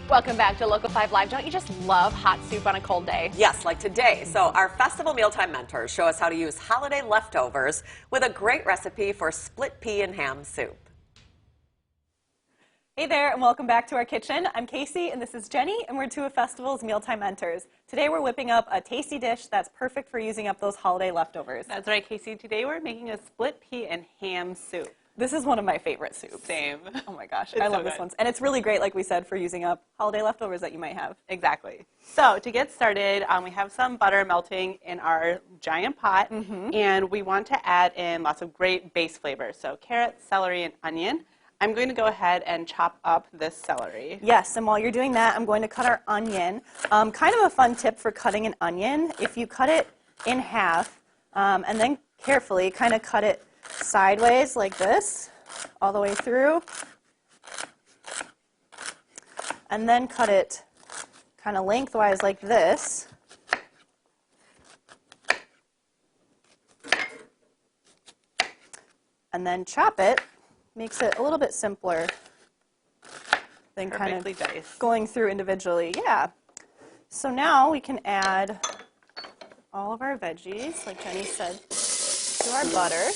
Welcome back to Local 5 Live. Don't you just love hot soup on a cold day? Yes, like today. So our festival mealtime mentors show us how to use holiday leftovers with a great recipe for split pea and ham soup. Hey there, and welcome back to our kitchen. I'm Casey, and this is Jenny, and we're two of Festival's mealtime mentors. Today we're whipping up a tasty dish that's perfect for using up those holiday leftovers. That's right, Casey. Today we're making a split pea and ham soup. This is one of my favorite soups. Same. Oh my gosh, I love this one. And it's really great, like we said, for using up holiday leftovers that you might have. Exactly. So to get started, we have some butter melting in our giant pot, and we want to add in lots of great base flavors. So carrot, celery, and onion. I'm going to go ahead and chop up this celery. Yes, and while you're doing that, I'm going to cut our onion. Kind of a fun tip for cutting an onion, if you cut it in half and then carefully kind of cut it sideways like this, all the way through, and then cut it kind of lengthwise like this. And then chop it. Makes it a little bit simpler than kind of diced. Going through individually. Yeah. So now we can add all of our veggies, like Jenny said, to our butter.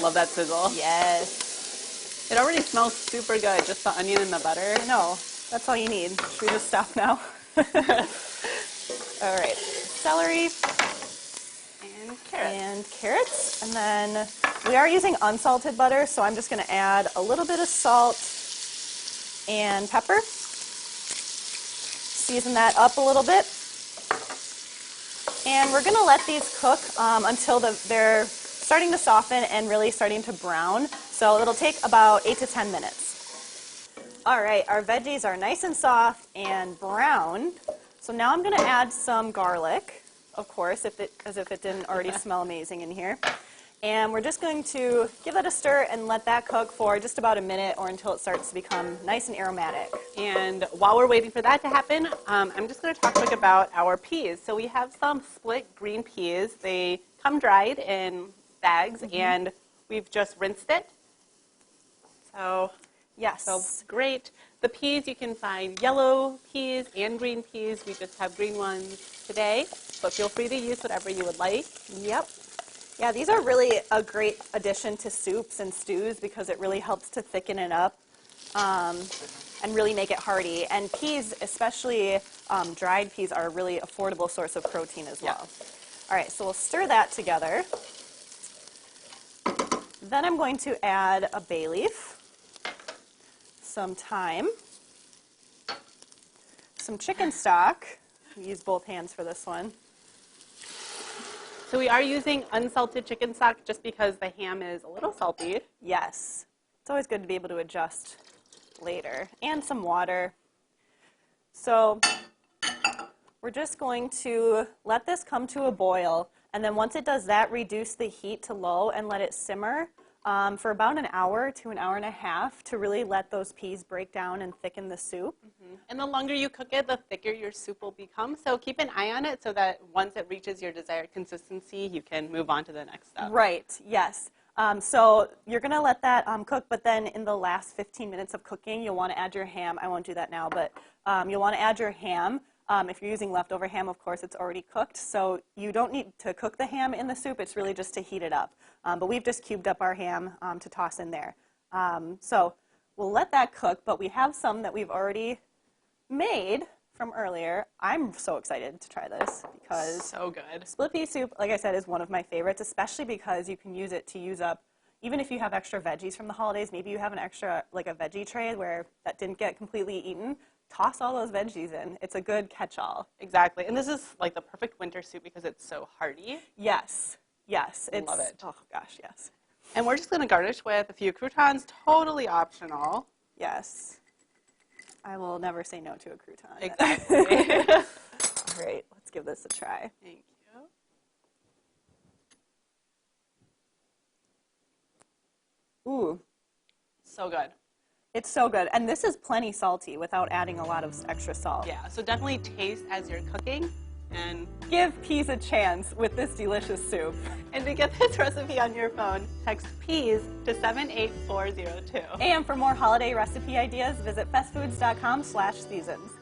Love that sizzle. Yes. It already smells super good, just the onion and the butter. I know. That's all you need. Should we just stop now? All right. Celery. And carrots. And carrots. And then we are using unsalted butter, so I'm just going to add a little bit of salt and pepper. Season that up a little bit. And we're going to let these cook until they're starting to soften and really starting to brown. So it'll take about 8 to 10 minutes. All right, our veggies are nice and soft and brown. So now I'm going to add some garlic, of course, as if it didn't already smell amazing in here. And we're just going to give that a stir and let that cook for just about a minute or until it starts to become nice and aromatic. And while we're waiting for that to happen, I'm just going to talk quick about our peas. So we have some split green peas. They come dried in bags, and we've just rinsed it. So yes, so great. The peas, you can find yellow peas and green peas. We just have green ones today, but feel free to use whatever you would like. Yep. Yeah, these are really a great addition to soups and stews because it really helps to thicken it up and really make it hearty. And peas, especially dried peas, are a really affordable source of protein as well. All right, so we'll stir that together. Then I'm going to add a bay leaf, some thyme, some chicken stock. Use both hands for this one. So we are using unsalted chicken stock just because the ham is a little salty. Yes. It's always good to be able to adjust later. And some water. So we're just going to let this come to a boil. And then once it does that, reduce the heat to low and let it simmer for about an hour to an hour and a half to really let those peas break down and thicken the soup. And the longer you cook it, the thicker your soup will become. So keep an eye on it so that once it reaches your desired consistency, you can move on to the next step. Right, yes. So you're going to let that cook, but then in the last 15 minutes of cooking, you'll want to add your ham. I won't do that now, but you'll want to add your ham. If you're using leftover ham, of course, it's already cooked, so you don't need to cook the ham in the soup. It's really just to heat it up. But we've just cubed up our ham to toss in there. So we'll let that cook, but we have some that we've already made from earlier. I'm so excited to try this because so good. Split pea soup, like I said, is one of my favorites, especially because you can use it to use up, even if you have extra veggies from the holidays, maybe you have an extra, like a veggie tray where that didn't get completely eaten, toss all those veggies in. It's a good catch-all. Exactly. And this is like the perfect winter soup because it's so hearty. Yes. Yes. Love it. Oh, gosh, yes. And we're just going to garnish with a few croutons, totally optional. Yes. I will never say no to a crouton. Exactly. All right, let's give this a try. Thank you. Ooh. So good. It's so good. And this is plenty salty without adding a lot of extra salt. Yeah, so definitely taste as you're cooking. And give peas a chance with this delicious soup. And to get this recipe on your phone, text peas to 78402. And for more holiday recipe ideas, visit bestfoods.com/seasons.